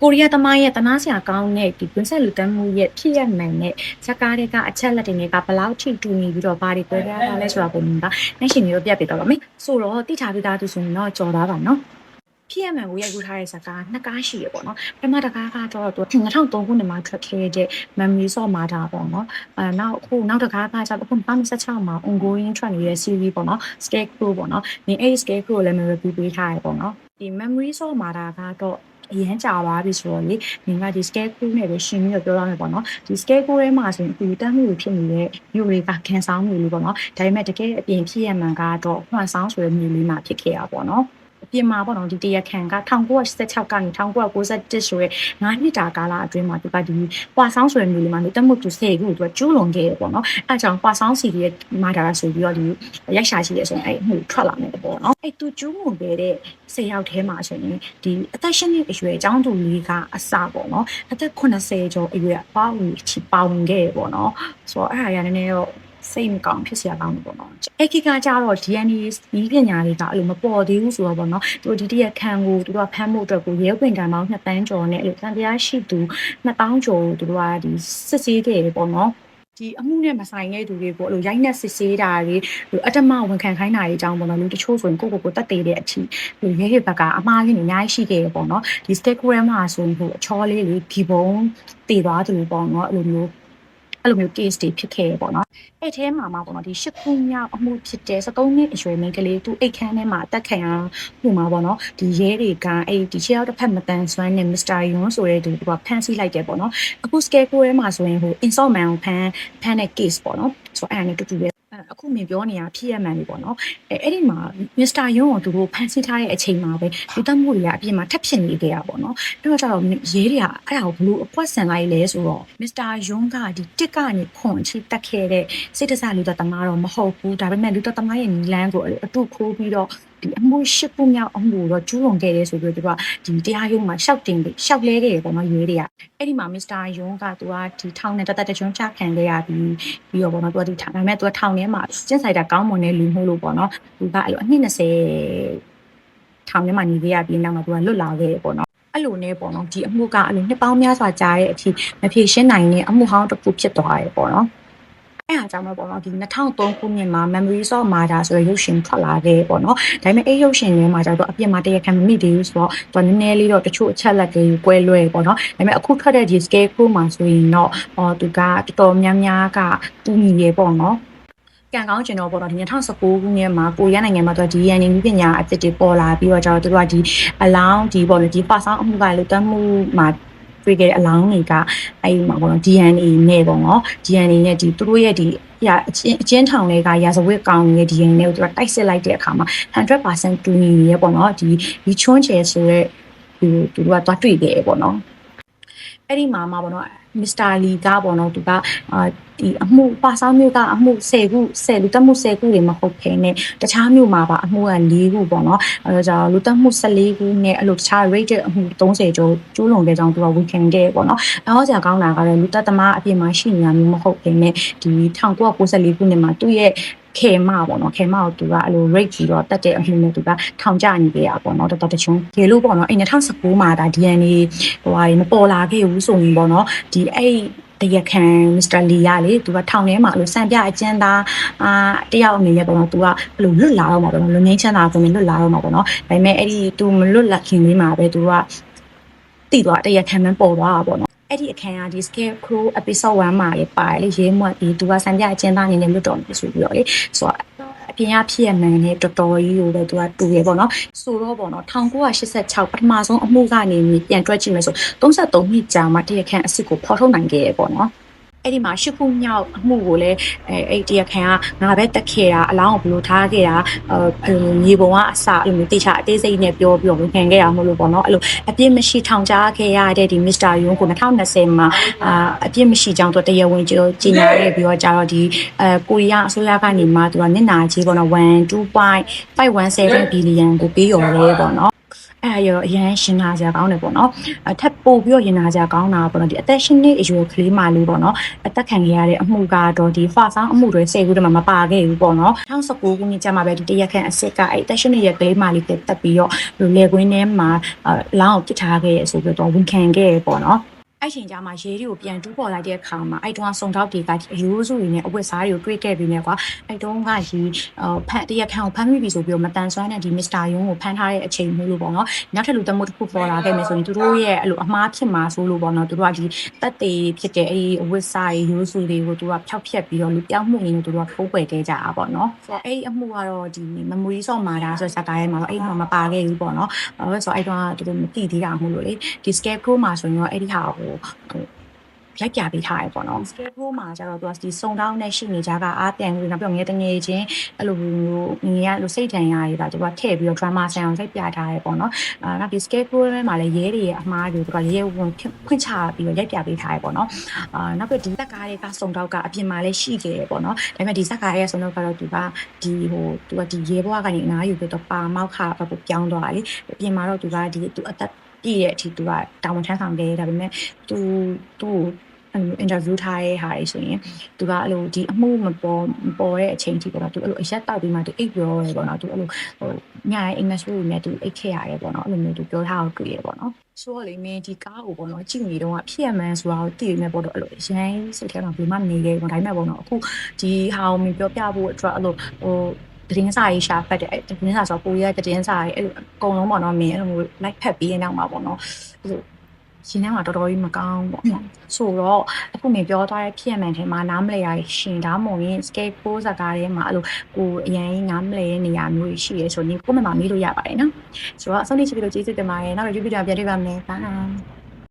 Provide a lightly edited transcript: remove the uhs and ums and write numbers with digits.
ကိုရီးယားသမိုင်းရဲ့တနာစရာကောင်းတဲ့ဒီကွင်းဆက်လူတန်းမှုရဲ့ဖြစ်ရမှန်တဲ့ဇာတ်ကားတွေကအချက်လက်တွေနဲ့ကဘလောက်ထိတူညီပြီးတော့ဘာတွေပြောပြတာလဲဆိုတာပုံမှန်ကနှိုင်းရှင်မျိုးပြတ်ပြတော့ပါမယ်ဆိုတော့တိထားပြီးသားသူဆိုရင်တော့ကြော်သားပါနော်ဖြစ်ရမှန်ကိုရိုက်ကူးထားတဲ့ဇာတ်ကားနှစ်ကားရှိရပေါ့နော်ပထမတစ်ကားကတော့သူ2003ခုနှစ်မှာထွက်ခဲ့တဲ့ Memories of Murder ပေါ့နော်နောက်တစ်ကားကကျတော့အခု2016မှာ ongoing ထွက်နေတဲ့ series ပေါ့နော် Scarecrow ပေါ့နော်ဒီအဲ့ Scarecrow ကိုလည်း review ပေးထားရပေါ့နော်ဒီ Memories of Murder ကတော့အရင်ကြာသွားပြီဆိုတော့လေနင်ကဒီ Scarecrow နဲ့ပဲရှင်းပြီးတော့ပြောရမယ်ပေါ့နော်ဒီ Scarecrow ထဲမှာဆိုရင်ဒီတန်းမှုဖြစ်နေတဲ့မျိုးတွေကခံစားမှုလေးပေါ့နော်ဒါပေမဲ့တကယ်အပြင်ဖြစ်ရမှန်ကတော့မှန်ဆောင်ဆိုတဲ့မျိုးလေးမှာဖြစ်ခဲ့ရပါပေါ့နော်အပြင်မှာပေါ့နော်ဒီတရားခံက1986ကနေ1991ဆိုရဲ9နှစ်တာကာလအတွင်းမှာသူကဒီပွာဆောင်ဆိုတဲ့မျိုးလေးမှာနေတက်မှုသူ10ခုသူကကျူးလွန်ခဲ့ရပေါ့နော်အဲကြောင့်ပွာဆောင်စီရဲ့မာတာဆိုပြီးတော့ဒီရိုက်ရှာရှိရဆိုရင်အဲ့မှုထွက်လာမယ်ပေါ့နော်အဲ့သူကျူးလွန်ခဲ့တဲ့10ယောက်ထဲမှာဆိုရင်ဒီအသက်ရှင်နေအရွယ်အကြောင်းသူလေးကအစပေါ့နော်အသက်80ကျော်အရွယ်ပေါဝင်ခဲ့ရပေါ့နော်ဆိုတော့အဲ့ဒါရနည်းနည်းတော့စိတ်မကောင်းဖြစ်စရာကောင်းတယ်ပေါ့နော်အဲ့ကိကကြတော့ DNA ဒီပညာတွေကအဲ့လိုမပေါ်သေးဘူးဆိုတော့ပေါ့နော်သူတို့ဒီတရခံကိုသူတို့ကဖမ်းဖို့အတွက်ကိုရဲဝင်ကံပေါင်း2တန်းကျော်နဲ့အဲ့လိုတန်တရားရှိသူ2000ကျော်သူတို့ကဒီစစ်ဆေးခဲ့တယ်ပေါ့နော်ဒီအမှုနဲ့မဆိုင်တဲ့သူတွေပေါ့အဲ့လိုရိုက်နှက်စစ်ဆေးတာတွေအတ္တမဝန်ခံခိုင်းတာတွေအကြောင်းပေါ့နော်လူတချို့ဆိုရင်ကိုတတ်သေးတဲ့အထိရဲဘက်ကအမှားကြီးနေအများကြီးရှိခဲ့ရပေါ့နော်ဒီ Instagram မှာဆိုရင်အချောလေးလေးဒီဘုံတည်သွားသူပေါ့နော်အဲ့လိုမျိုးcase တွေဖြစ်ခဲ့ရပေါ့နော်အဲ့ထဲမှာပေါ့နော်ဒီ8ခုမြောက်အမှုဖြစ်တဲ့73နှစ်အရွယ်မိန်းကလေးသူအိတ်ခမ်းထဲမှာအသက်ခံရမှုမှာပေါ့နော်ဒီရဲတွေကအဲ့ဒီ6ယောက်တစ်ဖက်မတန်ဆွမ်းနဲ့ Mr. Yun ဆိုတဲ့သူကဖမ်းဆီးလိုက်တယ်ပေါ့နော်အခု Scarecrow ထဲမှာဆိုရင်insult man ကိုဖမ်းတဲ့ case ပေါ့နော်ဆိုအဲ့ဒါနဲ့တူတူပဲအခုမြင်ပြောနေတာဖြစ်ရမှန်ပြီပေါ့နော်အဲ့ဒီမှာ Mr. Yun ကိုသူတို့ဖမ်းဆီးထားတဲ့အချိန်မှာပဲလူတက်မှုတွေကအပြင်မှာထပ်ဖြစ်နေကြတာပေါ့နော်အဲ့တော့ကျတော့ရဲတွေကအဲ့ဒါကိုဘလို့အကွက်ဆန်လိုက်လဲဆိုတော့ Mr. Yun ကဒီတစ်ကနေခွန်ချိတက်ခဲ့တဲ့စိတ်တစလူသက်သမားတော့မဟုတ်ဘူးဒါပေမဲ့လူသက်သမားရဲ့နီလန်းကိုအတုခိုးပြီးတော့ဒီအမှု၈ခုမြောက်အမှုတော့ကျူးလွန်ခဲ့တယ်ဆိုပြီးတော့သူကဒီတရားရုံးမှာရှောက်လဲခဲ့တယ်ပေါ့နော်ရဲတွေကအဲ့ဒီမှာ Mr. Yun ကသူကဒီထောင်နဲ့တကျွန်းချခံခဲ့ရပြီးတော့ပေါ့နော်သူကဒီထောင်ဒါပေမဲ့သူကထောင်ထဲမှာကျင့်ဆိုင်တာကောင်းမွန်တဲ့လူမှုလို့ပေါ့နော်သူကအဲ့လိုအနှစ်20ထောင်ထဲမှာနေခဲ့ရပြီးနောက်မှာသူကလွတ်လာခဲ့တယ်ပေါ့နော်အဲ့လိုနဲ့ပေါ့နော်ဒီအမှုကအဲ့လိုနှစ်ပေါင်းများစွာကြာတဲ့အထိမဖြေရှင်းနိုင်တဲ့အမှုဟောင်းတစ်ခုဖြစ်သွားတယ်ပေါ့နော်အဲ့အားကြောင့်ပေါ့နော်ဒီ2003ခုနှစ်မှာ Memories of Murder ဆိုတဲ့ရုပ်ရှင်ထွက်လာခဲ့ပေါ့နော်ဒါပေမဲ့အဲ့ရုပ်ရှင်ထဲမှာကျတော့အပြင်မှာတရားခံမမိသေးဘူးဆိုတော့သူနည်းနည်းလေးတော့တချို့အချက်လက်တွေကွဲလွဲပေါ့နော်ဒါပေမဲ့အခုထွက်တဲ့ဒီ Scarecrow မှာဆိုရင်တော့သူကတော်တော်များများကတူညီရပေါ့နော်ကံကောင်းကျင်တော့ပေါ့နော်ဒီ2019ခုနှစ်မှာကိုရီးယားနိုင်ငံမှာသူက DNA ပညာအသစ်တွေပေါ်လာပြီးတော့ကျတော့သူကဒီအလောင်းဒီပေါ့နော်ဒီပါဆောင်အမှုကလူတတ်မှုမှာတွေ့ခဲ့တဲ့အလောင်းတွေကအဲ့မှာပေါ့နော် DNA နဲ့ပေါ့နော် DNA နဲ့ဒီသူတို့ရဲ့ဒီအချင်းထောင်တွေကရာဇဝတ်ကောင်ရဲ့ DNA ကိုသူကတိုက်စစ်လိုက်တဲ့အခါမှာ100% တူညီရဲပေါ့နော်ဒီချွန်းချယ်ဆိုတဲ့သူကသွားတွေ့ခဲ့ရပေါ့နော်အဲ့ဒီမှာပေါ့နော် Mr. Lee ကပေါ့နော်သူကဒီအမှုပါဆောင်မျိုးကအမှု10ခုလူတက်မှု10ခုတွေမဟုတ်ခဲနဲ့တခြားမျိုးမှာပါအမှုက4ခုပေါ့နော်အဲဒါကြောင့်လူတက်မှု14ခုနဲ့အဲ့လိုတခြား rated အမှု30ကျော်ကျူးလွန်ခဲ့ကြောင်းသူကဝန်ခံခဲ့ပေါ့နော်အော်ဆရာကောင်းတာကတော့လူတက်သမားအပြင်မှာရှိနေတာမျိုးမဟုတ်ခဲနဲ့ဒီ1994ခုနှစ်မှာသူ့ရဲ့ခေမပေါ့နော်ခေမကိုသူကအဲ့လို rate ပြီးတော့တတ်တဲ့အမှုနဲ့သူကထောင်ကျနေခဲ့ရပေါ့နော်တော်တချုံဒီလိုပေါ့နော်အဲ့2019မှာဒါ DNA မပေါ်လာခဲ့ဘူးဆိုရင်ပေါ့နော်ဒီအဲ့တရားခံ Mr. Lee ရလေသူကထောင်ထဲမှာအဲ့လိုစံပြအကျဉ်းသားတယောက်အနေနဲ့ပေါ့နော်သူကအဲ့လိုလွတ်လာတော့မှာပေါ့နော်လူငင်းချမ်းသာဆိုရင်လွတ်လာတော့မှာပေါ့နော်ဒါပေမဲ့အဲ့ဒီသူမလွတ်လာခင်လေးမှာပဲသူကတိသွားတရားခံမှန်းပေါ်သွားတာပေါ့နော်အဲ့ဒီအခန်းကဒီ Scarecrow episode 1မှာလေပါတယ်လေရေးမွတ်ပြီးသူကစံပြအကျဉ်းသားအနေနဲ့လွတ်တော်နေဆိုပြီးတော့လေဆိုတော့အပြင်ရဖြစ်ရမှန်နဲ့တော်တော်ကြီးကိုပဲသူကတူရပေါ့နော်ဆိုတော့ပေါ့နော်1986ပထမဆုံးအမှုကနေပြန်တွက်ကြည့်မယ်ဆို33နှစ်ကြာမှတရားခံအစ်စ်ကိုဖော်ထုတ်နိုင်ခဲ့ရပေါ့နော်အဲ့ဒီမှာ8ခုမြောက်အမှုကိုလည်းအဲ့တရားခံကငါပဲတက်ခဲ့တာအလောင်းကိုဘလို့ထားခဲ့တာမြေပုံကအစအဲ့လိုတေချာအသေးစိတ်နဲ့ပြောပြီးဝန်ခံခဲ့တာမဟုတ်လို့ပေါ့နော်အဲ့လိုအပြစ်မရှိထောင်ချခဲ့ရတဲ့ဒီ Mr. Yun ကို2020မှာအပြစ်မရှိကြောင်းသူတရားဝင်ကြေညာခဲ့ပြီးတော့ကြာတော့ဒီကိုရီးယားအစိုးရကနေမှသူကနစ်နာကြီးပေါ့နော်1.517 billion ကိုပေးရော်ရဲပေါ့နော် အဲ့ဒါရောအရင်ရှင်နာစရာကောင်းတယ်ပေါ့နော်ထပ်ပို့ပြီးတော့ရင်နာစရာကောင်းတာပေါ့နော်ဒီအသက်ရှင်နေအရွယ်ကလေးမလေးပေါ့နော်အသက်ခံခဲ့ရတဲ့အမှုကတော့ဒီဖာဆောင်အမှုတွေစိတ်ကူးတမှာမပါခဲ့ဘူးပေါ့နော်2019ခုနှစ်ကျမှပဲဒီတရက်ခန့်အစ်စ်ကအဲ့အသက်ရှင်နေတဲ့ကလေးမလေးတက်ပြီးတော့လေကွင်းထဲမှာလောင်းအောင်ပစ်ထားခဲ့ရဆိုပြီးတော့ဝန်ခံခဲ့ရပေါ့နော်အဲ့ချိန်ကျမှရဲတွေကိုပြန်တူးပေါ်လိုက်တဲ့အခါမှာအဲ့တုန်းကစုံထောက်တွေကဒီအယိုးစုတွေနဲ့အဝတ်စားတွေကိုတွေ့ခဲ့ပြီးနေကွာအဲ့တုန်းကဒီဖန်တရက်ခန့်ကိုဖမ်းမိပြီဆိုပြီးတော့မတန်ဆွမ်းတဲ့ဒီမစ္စတာယုံကိုဖမ်းထားတဲ့အချိန်မျိုးလို့ပေါ့နော်နောက်ထပ်လူသက်မှုတစ်ခုပေါ်လာခဲ့မယ်ဆိုရင်သူတို့ရဲ့အဲ့လိုအမားဖြစ်မှာဆိုလို့ပေါ့နော်သူတို့ကဒီတက်သေးဖြစ်တဲ့အဲ့ဒီအဝတ်စားတွေရိုးစုတွေကိုသူကဖျောက်ဖျက်ပြီးတော့လူပြောင်းမှုရင်းသူတို့ကဖိုးပွယ်ခဲ့ကြတာပေါ့နော်ဆိုတော့အဲ့ဒီအမှုကတော့ဒီ memory ဆော့မှာတာဆိုစကားရဲမှာတော့အဲ့မှာမပါခဲ့ဘူးပေါ့နော်ဆိုတော့အဲ့တော့သူတို့မသိသေးတာမို့လို့လေဒီ scarecrow မှာဆိုရင်တော့အဲ့ဒီဟာကိုရိုက်ပြပေးထားရပေါ့နော် scarecrow မှာကျတော့သူကဒီစုံတောင်းနဲ့ရှိနေကြကအားတန်ပြီးနောက်ပြီးငယ်တငယ်ချင်းအဲ့လိုမျိုးငယ်ရလို့စိတ်တန်ရရတာသူကထည့်ပြီးတော့ drama ဆန်အောင်ရိုက်ပြထားရပေါ့နော်နောက်ဒီ scarecrow ထဲမှာလည်းရဲတွေရဲ့အမားတွေသူကရဲဝင်ဖွင့်ချပြီးတော့ရိုက်ပြပေးထားရပေါ့နော်နောက်ပြီးဒီဇက်ကားတွေကစုံတောက်ကအပြင်မှာလည်းရှိခဲ့ရပေါ့နော်ဒါပေမဲ့ဒီဇက်ကားရဲ့စုံတောက်ကတော့သူကဒီသူကဒီရဲဘွားကနေအနားယူပြီးတော့ပါမောက်ခဘက်ကိုပြောင်းသွားတာလေအပြင်မှာတော့သူကဒီသူအသက်ပြည့်ရဲ့အထိသူကတာဝန်ထမ်းဆောင်ခဲ့ဒါပေမဲ့သူအင်တာဗျူးထားတဲ့ဟာတွေဆိုရင်သူကအဲ့လိုဒီအမှုမပေါ်တဲ့အချိန်ထိပေါ့နော်သူအဲ့လိုအရက်တောက်ပြီးမှသူအိပ်ပြောရဲပေါ့နော်သူအဲ့လိုညအိမ်မက်ဆိုးနဲ့သူအိပ်ခဲ့ရတယ်ပေါ့နော်အဲ့လိုမျိုးသူပြောထားအောင်တွေ့ရပေါ့နော်ဆိုတော့လေမင်းဒီကားကိုပေါ့နော်ကြည့်နေတော့ဖြစ်ရမှန်းဆိုတာကိုသိနေပေါ့တော့အဲ့လိုရန်စိတ်ထဲမှာဘယ်မှနေခဲ့ပေါ့ဒါပေမဲ့ပေါ့နော်အခုဒီဟာကိုမင်းပြောပြဖို့အတွက်အဲ့လိုတင်းစာရေးရှာဖတ်တယ်တင်းစာဆိုပိုရတင်းစာရေးအဲ့လိုအကုန်လုံးပေါ့နော်မင်းအဲ့လိုလိုက်ဖက်ပြီးနောက်မှာပေါ့နော်အဲ့လိုရှင်ထဲမှာတော်တော်ကြီးမကောင်းပေါ့ဆိုတော့အခုမြင်ပြောသွားတဲ့ဖြစ်ရမှန်ထဲမှာနားမလဲရရှင်ဒါမှမဟုတ်ရင် scarecrow ဇာတ်ကားထဲမှာအဲ့လိုကိုအရင်နားမလဲနေရာမျိုးရှိရဲဆိုရင်ကိုမမမေးလို့ရပါတယ်နော်ဆိုတော့အဆုံးထိချစ်ပြီးလို့ကျေးဇူးတင်ပါတယ်နောက်တော့ YouTube ပြန်တွေ့ပါမယ် bye